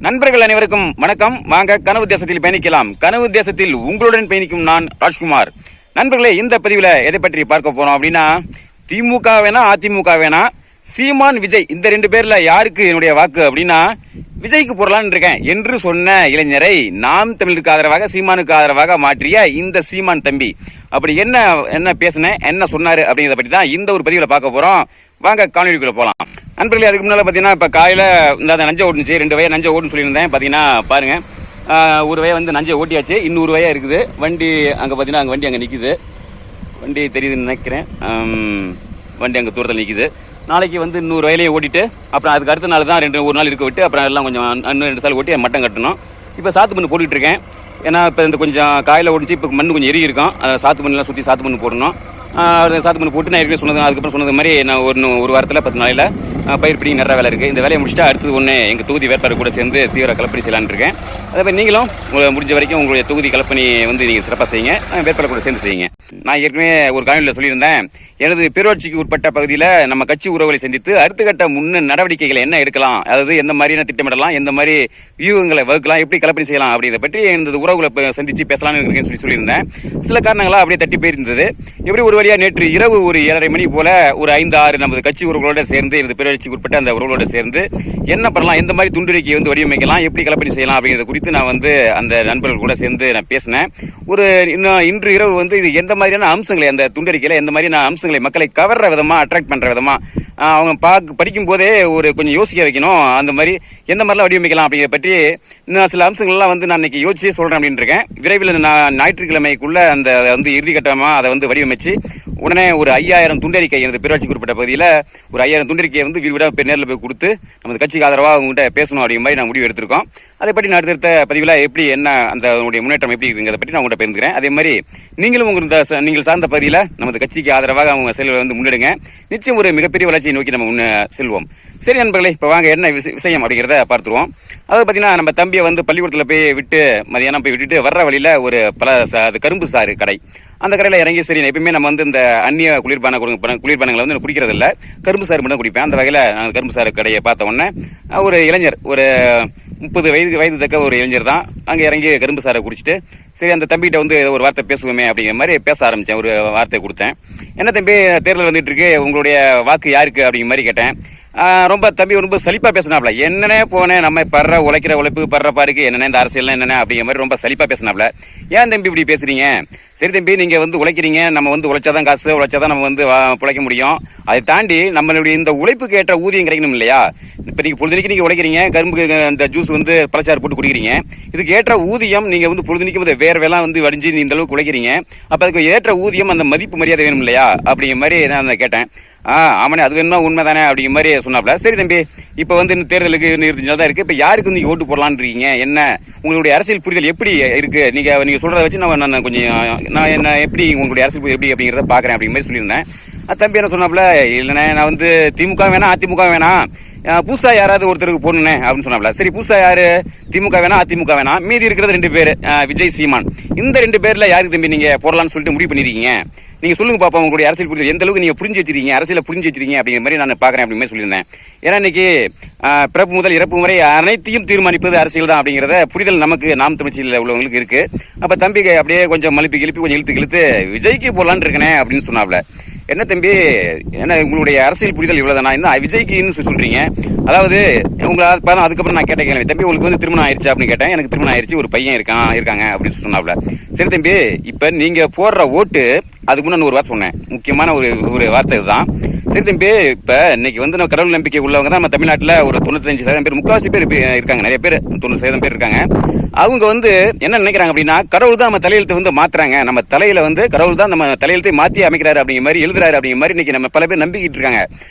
நண்பர்கள் அனைவருக்கும் வணக்கம். வாங்க கனவு தேசத்தில் பயணிக்கலாம். கனவு தேசத்தில் உங்களுடன் பயணிக்கும் நான் ராஜ்குமார். நண்பர்களே, இந்த பதிவில் எதை பற்றி பார்க்க போறோம் அப்படின்னா, திமுக வேணா அதிமுக வேணா, சீமான் விஜய் இந்த ரெண்டு பேர்ல யாருக்கு என்னுடைய வாக்கு அப்படின்னா விஜய்க்கு போடலான்னு இருக்கேன் என்று சொன்ன இளைஞரை நாம் தமிழுக்கு ஆதரவாக சீமானுக்கு ஆதரவாக மாற்றிய இந்த சீமான் தம்பி அப்படி என்ன பேசினேன், என்ன சொன்னாரு அப்படிங்கிறத பற்றி தான் இந்த ஒரு பதிவில் பார்க்க போறோம். வாங்க காணொலிக்குள்ள போகலாம். நண்பர்களே, அதுக்கு முன்னால் பார்த்தீங்கன்னா இப்போ காலையில் இந்த நஞ்சை ஓட்டுச்சு, 2 வய நஞ்சை ஓட்டுன்னு சொல்லியிருந்தேன். பார்த்தீங்கன்னா பாருங்க, ஒரு வய வந்து நஞ்சை ஓட்டியாச்சு, இன்னொரு வய இருக்குது. வண்டி அங்கே பார்த்தீங்கன்னா வண்டி அங்கே நிற்குது, வண்டி தெரியுதுன்னு நினைக்கிறேன். வண்டி அங்கே தூரத்தில் நிற்குது. நாளைக்கு வந்து இன்னொரு வயலையே ஓட்டிட்டு அப்புறம் அதுக்கு அடுத்த நாள் தான் ஒரு நாள் இருக்க விட்டு அப்புறம் எல்லாம் கொஞ்சம் இன்னும் 2 சால் ஓட்டி மட்டம் கட்டணும். இப்போ சாத்து மண் போட்டுக்கிட்டு இருக்கேன். ஏன்னா இப்போ இந்த கொஞ்சம் காயில் ஓடிச்சு, இப்போ மண் கொஞ்சம் எரி இருக்கும். சாத்து மண்ணெலாம் சுற்றி சாத்து மண் போடணும். சாத்து மண் போட்டு நான் ஏற்கனவே சொன்னது, அதுக்கப்புறம் சொன்னது மாதிரி நான் ஒரு வாரத்தில் 10 நாளையில் பயிர் பிடி நிறைய வேலை இருக்குது. இந்த வேலையை முடிச்சுட்டு அடுத்தது ஒன்று எங்கள் தொகுதி வேட்பாளர் கூட சேர்ந்து தீவிர கலப்பணி செய்யலான்னு இருக்கேன். அதே மாதிரி நீங்களும் முடிஞ்ச வரைக்கும் உங்களுடைய தொகுதி கலப்பணி வந்து நீங்கள் சிறப்பாக செய்யுங்க, வேட்பாளர் கூட சேர்ந்து செய்யுங்க. நான் ஏற்கனவே ஒரு காணொலியில் சொல்லியிருந்தேன், எனது பேரூராட்சிக்கு உட்பட்ட பகுதியில் நம்ம கட்சி உறவுகளை சந்தித்து அடுத்த கட்ட நடவடிக்கைகளை என்ன எடுக்கலாம், அதாவது எந்த மாதிரியான திட்டமிடலாம், எந்த மாதிரி வியூகங்களை வகுக்கலாம், எப்படி கலப்பணி செய்யலாம் அப்படிங்கிறத பற்றி இந்த உறவுகளை சந்தித்து பேசலாம்னு இருக்கேன்னு சொல்லியிருந்தேன். சில காரணங்களாக அப்படியே தட்டி போயிருந்தது. எப்படி ஒரு வழியாக நேற்று இரவு ஒரு 7:30 மணி போல ஒரு 5-6 நமது கட்சி உறவுகளோட சேர்ந்து, எனது பேரூராட்சிக்கு உட்பட்ட அந்த உறவுகளோட சேர்ந்து என்ன பண்ணலாம், எந்த மாதிரி துண்டுரிக்கை வந்து வடிவமைக்கலாம், எப்படி கலப்பணி செய்யலாம் அப்படிங்கிறத குறித்து நான் வந்து அந்த நண்பர்கள் கூட சேர்ந்து நான் பேசினேன். இன்று இரவு வந்து இது எந்த மாதிரியான அம்சங்களை, அந்த துண்டறிக்கையில எந்த மாதிரியான அம்சங்களை மக்களை கவர்ற விதமா, அட்ராக்ட் பண்ற விதமா, அவங்க படிக்கும் போதே ஒரு கொஞ்சம் யோசிக்க வைக்கணும், அந்த மாதிரி எந்த மாதிரிலாம் வடிவமைக்கலாம் அப்படிங்கிறத பற்றி சில அம்சங்கள்லாம் வந்து நான் இன்னைக்கு யோசிச்சு சொல்றேன் அப்படின்னு இருக்கேன். விரைவில் நான் ஞாயிற்றுக்கிழமைக்குள்ள அந்த வந்து இறுதிக்கட்டமா அதை வந்து வடிவமைச்சு உடனே ஒரு 5000 துண்டறிக்கை, எனது பேரூராட்சிக்கு உட்பட்ட பகுதியில் ஒரு 5000 துண்டறிக்கையை வந்து வீடு நேரில் போய் கொடுத்து நமது கட்சிக்கு ஆதரவாக அவங்ககிட்ட பேசணும் அப்படிங்கிற மாதிரி நான் முடிவு எடுத்திருக்கோம். அதை பற்றி நான் அடுத்த பதிவில் எப்படி என்ன அந்த முன்னேற்றம் எப்படி இருக்குங்கிறத பற்றி நான் உங்கள்கிட்ட பேசுகிறேன். அதே மாதிரி நீங்களும் நீங்கள் சார்ந்த பகுதியில் நமது கட்சிக்கு ஆதரவாக அவங்க செயல்களை வந்து முன்னெடுங்க. நிச்சயம் ஒரு மிகப்பெரிய வளர்ச்சியை நோக்கி நம்ம செல்வோம். சரி நண்பர்களே, இப்போ வாங்க என்ன விஷயம் அப்படிங்கிறத பார்த்துருவோம். அதாவது பார்த்தீங்கன்னா, நம்ம தம்பியை வந்து பள்ளிக்கூடத்தில் போய் விட்டு மதியானம் போய் விட்டுட்டு வர்ற வழியில் ஒரு கரும்பு சாறு கடை, அந்த கடையில் இறங்கி சரி எப்பயுமே நம்ம வந்து இந்த அந்நிய குளிர்பானங்களை வந்து குடிக்கிறது இல்லை, கரும்பு சாறு மட்டும் குடிப்பேன். அந்த வகையில் நான் கரும்பு சாறு கடையை பார்த்த உடனே ஒரு இளைஞர், ஒரு 30 வயது தக்க ஒரு இளைஞர் தான், அங்கே இறங்கி கரும்பு சாரை குடிச்சிட்டு சரி அந்த தம்பிகிட்ட வந்து ஒரு வார்த்தை பேசுவோமே அப்படிங்கிற மாதிரி பேச ஆரம்பித்தேன். ஒரு வார்த்தை கொடுத்தேன். என்ன தம்பி, தேர்தல் வந்துட்டு இருக்கு, உங்களுடைய வாக்கு யாருக்கு அப்படிங்கிற மாதிரி கேட்டேன். தம்பி ரொம்ப சலிப்பா பேசினாப்ல. என்னன்னே போனேன், நம்ம உழைக்கிற உழைப்பு படுற பாருக்கு என்னென்ன இந்த அரசியல் என்னென்ன அப்படிங்கிற மாதிரி ரொம்ப சலிப்பா பேசினாப்ல. ஏன் தம்பி இப்படி பேசுறீங்க? சரி தம்பி, நீங்க வந்து உழைக்கிறீங்க, நம்ம வந்து உழைச்சாதான் காசு, உழைச்சாதான் நம்ம வந்து பிழைக்க முடியும். அதை தாண்டி நம்மளுடைய இந்த உழைப்புக்கு ஏற்ற ஊதியம் கிடைக்கணும் இல்லையா? இப்ப நீங்க பொழுதுனிக்கு நீங்க உழைக்கிறீங்க, கரும்பு இந்த ஜூஸ் வந்து பழச்சாறு போட்டு குடிக்கிறீங்க, இதுக்கு ஏற்ற ஊதியம் நீங்க வந்து பொழுதுனிக்கு வேர்வெல்லாம் வந்து வடிஞ்சு இந்த அளவுக்கு உழைக்கிறீங்க, அப்ப அதுக்கு ஏற்ற ஊதியம், அந்த மதிப்பு மரியாதை வேணும் இல்லையா அப்படிங்கிற மாதிரி நான் கேட்டேன். ஆமாண்ணே, அது வேணுமா, உண்மை தானே அப்படிங்கிற மாதிரி சொன்னாப்ல. சரி தம்பி, இப்போ வந்து இந்த தேர்தலுக்கு 25 நாள் தான் இருக்கு, இப்போ யாருக்கு நீங்க ஓட்டு போடலான்னு இருக்கீங்க, என்ன உங்களுடைய அரசியல் புரிதல் எப்படி இருக்கு, நீங்க சொல்றதை வச்சு நான் கொஞ்சம் என்ன எப்படி உங்களுடைய அரசியல் புரிதல் எப்படி அப்படிங்கிறத பாக்குறேன் அப்படிங்கிற மாதிரி சொல்லியிருந்தேன். தம்பி என்ன சொன்னாப்ல, இல்லைண்ணே நான் வந்து திமுக வேணாம் அதிமுக வேணாம், புதுசா யாராவது ஒருத்தருக்கு போடணுண்ணே அப்படின்னு சொன்னாப்ல. சரி, புதுசா யாரு, திமுக வேணாம் அதிமுக வேணாம், மீதி இருக்கிறது 2 பேர், விஜய் சீமான், இந்த 2 பேர்ல யாருக்கு தம்பி நீங்க போடலான்னு சொல்லிட்டு முடிவு பண்ணிருக்கீங்க, நீங்க சொல்லுங்க பாப்பா, உங்களுடைய அரசியல் புரிதல் எந்த அளவுக்கு நீங்க புரிஞ்சு வச்சிருக்கீங்க, அரசியல புரிஞ்சு வச்சிருக்கீங்க அப்படிங்கிற மாதிரி நான் பாக்குறேன் அப்படிங்கிற மாதிரி சொல்லியிருந்தேன். ஏன்னா இன்னைக்கு பிறப்பு முதல் இறப்பு வரை அனைத்தையும் தீர்மானிப்பது அரசியல் தான் அப்படிங்கிறத புரிதல் நமக்கு நாம் தமிழ்ச்சியில் உள்ளவங்களுக்கு இருக்கு. அப்ப தம்பி அப்படியே கொஞ்சம் மலிப்பி கிளப்பி கொஞ்சம் இழுத்து விஜய்க்கு போடலான்னு இருக்கனே அப்படின்னு சொன்னாப்ல. என்ன தம்பி, என்ன உங்களுடைய அரசியல் புரிதல் இவ்வளவுதானா, என்ன விஜய்க்குன்னு சொல்றீங்க? அதாவது அதுக்கப்புறம் நான் கேட்ட கேள்வி, தம்பி உங்களுக்கு வந்து திருமணம் ஆயிடுச்சு அப்படின்னு கேட்டேன். எனக்கு திருமணம் ஆயிடுச்சு, ஒரு பையன் இருக்காங்க அப்படின்னு சொன்னாப்ல. சரி தம்பி, இப்ப நீங்க போடுற ஓட்டு, அதுக்கு முன்னாடி ஒரு வார்த்தை சொன்னேன், முக்கியமான ஒரு வார்த்தை இதுதான். சரி தம்பி, இப்ப இன்னைக்கு வந்து நம்ம கடவுள் நம்பிக்கை உள்ளவங்க தான் நம்ம தமிழ்நாட்டில் ஒரு 95% பேர், 3/4 பேர் இருக்காங்க, நிறைய பேர் 90% பேர் இருக்காங்க. அவங்க வந்து என்ன நினைக்கிறாங்க அப்படின்னா, கடவுள் தான் நம்ம தலையெழுத்தை வந்து மாத்துறாங்க, நம்ம தலையில வந்து கடவுள் தான் நம்ம தலையெழுத்தை மாத்தி அமைக்கிறாரு அப்படிங்கிற மாதிரி எழுதுறாரு அப்படிங்கிற மாதிரி இன்னைக்கு நம்ம பல பேர் நம்பிக்கிட்டு இருக்காங்க.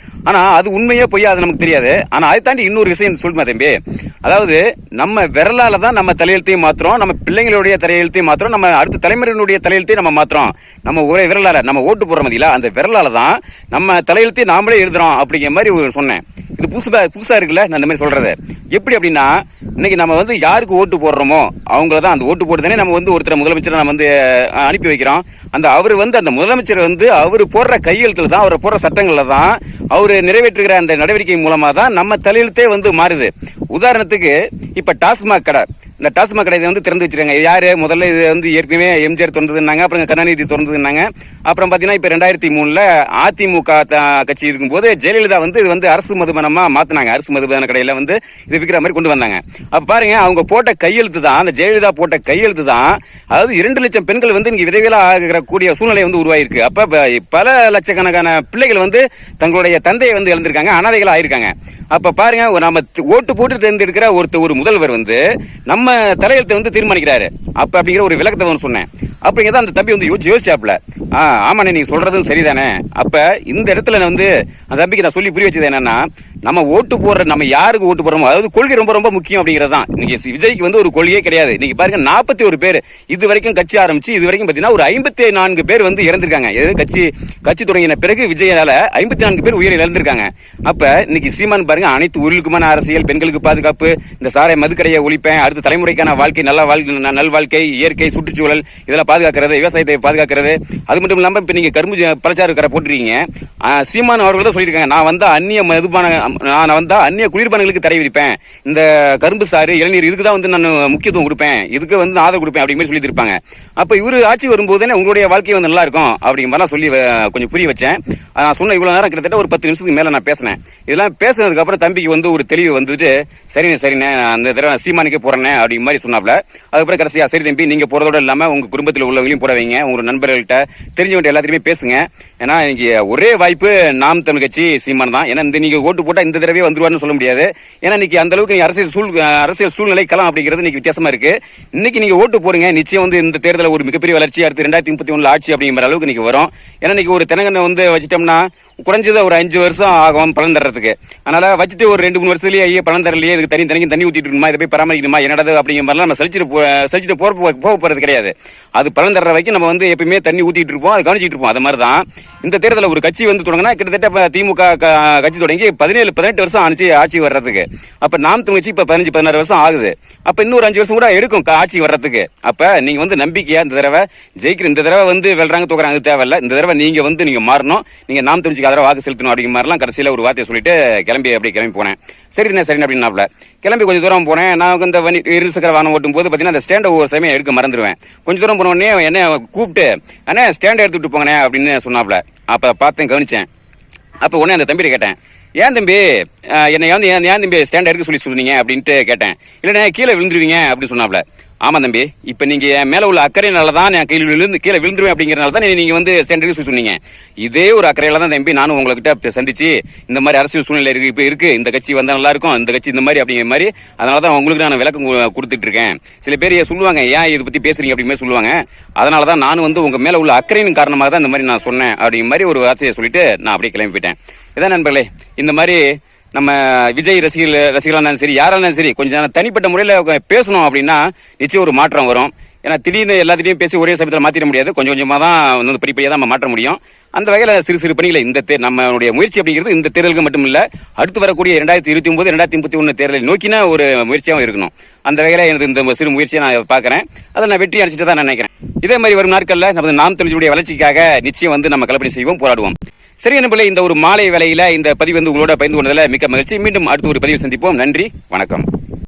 ஆனா அது உண்மையே பொய்யா அது நமக்கு தெரியாது. ஆனா அதை தாண்டி இன்னொரு விஷயம் சொல்லுமா தம்பி, அதாவது நம்ம விரலால தான் நம்ம தலையெழுத்தையும் மாத்துறோம், நம்ம பிள்ளைங்களுடைய தலையெழுத்தையும் மாத்துறோம், நம்ம அடுத்த தலைமுறையினுடைய தலையெழுத்தையும் நம்ம மாத்துறோம். நம்ம ஒரே விரலால நம்ம ஓட்டு போடுற மதியில அந்த விரலால தான் நம்ம தலையெழுத்தையும் நாமளே எழுதுறோம் அப்படிங்கிற மாதிரி சொன்னேன். இது புதுசா இருக்குல்ல நான் இந்த மாதிரி சொல்றது. எப்படி அப்படின்னா, இன்னைக்கு நம்ம வந்து யாருக்கு ஓட்டு போடுறோமோ அவங்கள தான் அந்த ஓட்டு போட்டு தானே நம்ம வந்து ஒருத்தர் முதலமைச்சரை நம்ம வந்து அனுப்பி வைக்கிறோம். அவர் வந்து அந்த முதலமைச்சர் வந்து அவர் போடுற கையெழுத்துல தான், அவர் போடுற சட்டங்கள்ல தான், அவர் நிறைவேற்றுகிற அந்த நடவடிக்கை மூலமா தான் நம்ம தலையெழுத்தே வந்து மாறுது. உதாரணத்துக்கு இப்ப டாஸ்மாக் கடை, இந்த டாஸ்மாக் கடை வந்து திறந்து வச்சிருக்காங்க. யாரு முதல்ல இது வந்து ஏற்கனவே எம்ஜிஆர் திறந்ததுன்னாங்க, அப்புறம் கருணாநிதி திறந்ததுன்னாங்க. அப்புறம் பாத்தீங்கன்னா இப்ப 2003 அதிமுக கட்சி இருக்கும்போது ஜெயலலிதா வந்து இது வந்து அரசு மதுபானமா மாத்தினாங்க. அரசு மதுபான கடையில வந்து இது விற்கிற மாதிரி கொண்டு வந்தாங்க. அப்ப பாருங்க, அவங்க போட்ட கையெழுத்து தான், அந்த ஜெயலலிதா போட்ட கையெழுத்து தான், அதாவது 2 லட்சம் பெண்கள் வந்து இங்க விதவிலா ஆகிற கூடிய சூழ்நிலை வந்து உருவாயிருக்கு. அப்ப பல லட்சக்கணக்கான பிள்ளைகள் வந்து தங்களுடைய தந்தையை வந்து இழந்திருக்காங்க, அனாதைகள் ஆயிருக்காங்க. அப்ப பாருங்க, நம்ம ஓட்டு போட்டு தேர்ந்தெடுக்கிற ஒரு முதல்வர் வந்து நம்ம தலையெழுத்தை வந்து தீர்மானிக்கிறாரு. அப்ப அப்படிங்கிற ஒரு விளக்கத்தை வந்து சொன்னேன். அப்படிங்கிறத அந்த தம்பி வந்து யோசிச்சாப்ல. ஆமாண்ணே, நீங்க சொல்றதும் சரிதானே. அப்ப இந்த இடத்துல வந்து அந்த தம்பிக்கு நான் சொல்லி புரிய வச்சது என்னன்னா, நம்ம ஓட்டு போடுற, நம்ம யாருக்கு ஓட்டு போடுறோமோ, அதாவது கொள்கை ரொம்ப ரொம்ப முக்கியம் அப்படிங்கிறது தான். இன்னைக்கு விஜய்க்கு வந்து ஒரு கொள்கையே கிடையாது. இன்னைக்கு பாருங்க, 41 பேர் இது வரைக்கும் கட்சி ஆரம்பிச்சு இது வரைக்கும் பாத்தீங்கன்னா ஒரு 54 பேர் வந்து இறந்திருக்காங்க. கட்சி தொடங்கின பிறகு விஜயால 54 பேர் உயிரை இழந்திருக்காங்க. அப்ப இன்னைக்கு சீமான் பாருங்க, அனைத்து உயிர்களுக்குமான அரசியல், பெண்களுக்கு பாதுகாப்பு, இந்த சாரை மதுக்கடையை ஒழிப்பேன், அடுத்த தலைமுறைக்கான வாழ்க்கை, நல்வாழ்க்கை, இயற்கை, சுற்றுச்சூழல் இதெல்லாம் பாதுகாக்கிறது, விவசாயத்தை பாதுகாக்கிறது. அது மட்டும் இல்லாம இப்ப நீங்க கரும்பு பழச்சாறு கடை போட்டுருக்கீங்க. சீமான் அவர்கள் தான் சொல்லியிருக்காங்க, நான் வந்து அந்நிய குளிர்பானங்களுக்கு தடை விதிப்பேன், இந்த கரும்பு சாறு, இளநீர் இதுக்கு தான் வந்து நான் முக்கியத்துவம் கொடுப்பேன், இதுக்கு வந்து ஆதரவு கொடுப்பேன் அப்படிங்கிற மாதிரி சொல்லி இருப்பாங்க. அப்ப இவரு ஆட்சி வரும்போது உங்களுடைய வாழ்க்கை வந்து நல்லா இருக்கும் அப்படிங்கிற மாதிரி சொல்லி கொஞ்சம் புரிய வச்சேன். நான் சொன்ன இவ்வளவு நேரம் கிட்டத்தட்ட ஒரு 10 நிமிஷத்துக்கு மேல நான் பேசினேன். இதெல்லாம் பேசினதுக்கு அப்புறம் தம்பிக்கு வந்து ஒரு தெளிவு வந்துட்டு, சரிண்ணே அந்த தடவை சீமானுக்கே போறேன் அப்படிங்கிற மாதிரி சொன்னாப்ல. அதுக்கப்புறம் கடைசியா, சரி தம்பி, நீங்க போறதோட இல்லாம உங்க குடும்பத்தில் உள்ளவங்களையும் போட வைங்க, உங்க நண்பர்கள்ட்ட தெரிஞ்சவங்க எல்லாத்தையுமே பேசுங்க. ஏன்னா இன்னைக்கு ஒரே வாய்ப்பு நாம் தமிழ் கட்சி சீமான் தான். ஏன்னா நீங்க ஓட்டு போட்டா இந்த தடவை வந்துருவாருன்னு சொல்ல முடியாது. ஏன்னா இன்னைக்கு அந்த அளவுக்கு அரசியல் சூழ்நிலை களம் அப்படிங்கிறது இன்னைக்கு வித்தியாசமா இருக்கு. இன்னைக்கு நீங்க ஓட்டு போடுங்க, நிச்சயம் வந்து இந்த தேர்தலில் ஒரு மிகப்பெரிய வளர்ச்சி, அடுத்து 2031 ஆட்சி அப்படிங்கிற அளவுக்கு இன்னைக்கு வரும். ஏன்னா இன்னைக்கு ஒரு தென்னங்கண்ணை வந்து வச்சிட்டோம்னா குறைஞ்சது ஒரு 5 வருஷம் ஆகும் பலன் தர்றதுக்கு. அதனால வச்சுட்டு ஒரு 2-3 வருஷத்துலயே பலன் தரலையே, இதுக்கு தண்ணி ஊத்திட்டு இருக்குமா, இதை போய் பராமரிக்கணுமா, என்னடா அப்படிங்கிற மாதிரிலாம் நம்ம சலிச்சுட்டு போக போறது கிடையாது. அது பலன் தர்ற வரைக்கும் நம்ம வந்து எப்பயுமே தண்ணி ஊத்திட்டு இருப்போம், அது கவனிச்சிட்டு இருப்போம். அது மாதிரி தான் இந்த தேர்தலில் ஒரு கட்சி வந்து தொடங்கினா கிட்டத்தட்ட திமுக கட்சி தொடங்கி 17-18 வருஷம் ஆட்சி வர்றதுக்கு. அப்ப நாம் தமிழ்ச்சி இப்ப 15-16 வருஷம் ஆகுது. அப்ப இன்னொரு 5 வருஷம் கூட எடுக்கும் ஆட்சி வர்றதுக்கு. அப்ப நீங்க வந்து நம்பிக்கையா இந்த தடவை ஜெயிக்கிற, இந்த தடவை வந்து வெல்றாங்க தூக்குறாங்க தேவையில்ல, இந்த தடவை நீங்க வந்து நீங்க மாறணும், நீங்க நாம் தமிழ்ச்சிக்கு ஆதரவு வாக்கு செலுத்தணும் அப்படிங்கிற மாதிரிலாம் கடைசியில ஒரு வார்த்தையை சொல்லிட்டு கிளம்பி போனேன். சரிண்ணே அப்படின்னாப்ல கிளம்பி கொஞ்சம் தூரம் போனேன். நான் இந்த இருசக்கர வாகனம் ஓட்டும் போது பாத்தீங்கன்னா அந்த ஸ்டாண்டை ஒவ்வொரு சமயம் எடுக்க மறந்துடுவேன். கொஞ்சம் தூரம் போன உடனே என்ன கூப்பிட்டு, அண்ணே ஸ்டாண்டை எடுத்துட்டு போங்கண்ணே அப்படின்னு சொன்னாப்ல. அப்ப பார்த்தேன், கவனிச்சேன். அப்ப உடனே அந்த தம்பியை கேட்டேன், ஏன் தம்பி என்னை வந்து ஏன் தம்பி ஸ்டாண்ட் எடுக்க சொன்னீங்க அப்படின்ட்டு கேட்டேன். இல்லைண்ணே கீழே விழுந்துருவீங்க அப்படின்னு சொன்னாப்ல. ஆமா தம்பி, இப்ப நீங்க மேல உள்ள அக்கறையினால தான் நான் கீழே விழுந்துருவேன் அப்படிங்கறனால தான் நீங்க வந்து ஸ்டாண்ட் எடுக்க சொன்னீங்க. இதே ஒரு அக்கறையில தான் தம்பி நானும் உங்ககிட்ட சந்திச்சு இந்த மாதிரி அரசியல் சூழ்நிலை இருக்கு, இந்த கட்சி வந்தா நல்லா இருக்கும், இந்த கட்சி இந்த மாதிரி அப்படிங்கிற மாதிரி, அதனாலதான் உங்களுக்கு நான் விளக்கம் கொடுத்துட்டு இருக்கேன். சில பேர் சொல்லுவாங்க, ஏன் இதை பத்தி பேசுறீங்க அப்படிங்கிற சொல்லுவாங்க. அதனாலதான் நானும் வந்து உங்க மேல உள்ள அக்கறையின் காரணமாக தான் இந்த மாதிரி நான் சொன்னேன் அப்படிங்கிற மாதிரி ஒரு வார்த்தையை சொல்லிட்டு நான் அப்படியே கிளம்பி போயிட்டேன். இதான் நண்பர்களே, இந்த மாதிரி நம்ம விஜய் ரசிகர்களா இருந்தாலும் சரி, யாரா இருந்தாலும் சரி, கொஞ்சம் தனிப்பட்ட முறையில் பேசணும் அப்படின்னா நிச்சயம் ஒரு மாற்றம் வரும். ஏன்னா திடீர்னு எல்லாத்தையும் பேசி ஒரே சமயத்தில் மாற்றிட முடியாது. கொஞ்சம் கொஞ்சமாக தான் வந்து படிப்பையாக தான் நம்ம மாற்ற முடியும். அந்த வகையில் சிறு பணிகளை நம்மளுடைய முயற்சி அப்படிங்கிறது இந்த தேர்தலுக்கு மட்டும் இல்லை, அடுத்து வரக்கூடிய 2029 2031 தேர்தலை நோக்கின ஒரு முயற்சியாகவும் இருக்கணும். அந்த வகையில் எனக்கு இந்த சிறு முயற்சியை நான் பார்க்குறேன். அதை நான் வெற்றி அடிச்சுட்டு தான் நான் நினைக்கிறேன். இதே மாதிரி வரும் நாட்களில் நமது நாம் தமிழுடைய வளர்ச்சிக்காக நிச்சயம் வந்து நம்ம கலப்பணி செய்வோம், போராடுவோம். சரி நண்பர்களே, இந்த ஒரு மாலை வேளையில இந்த பதிவு வந்து உங்களோட பகிர்ந்து கொண்டதில் மிக்க மகிழ்ச்சி. மீண்டும் அடுத்த ஒரு பதிவு சந்திப்போம். நன்றி, வணக்கம்.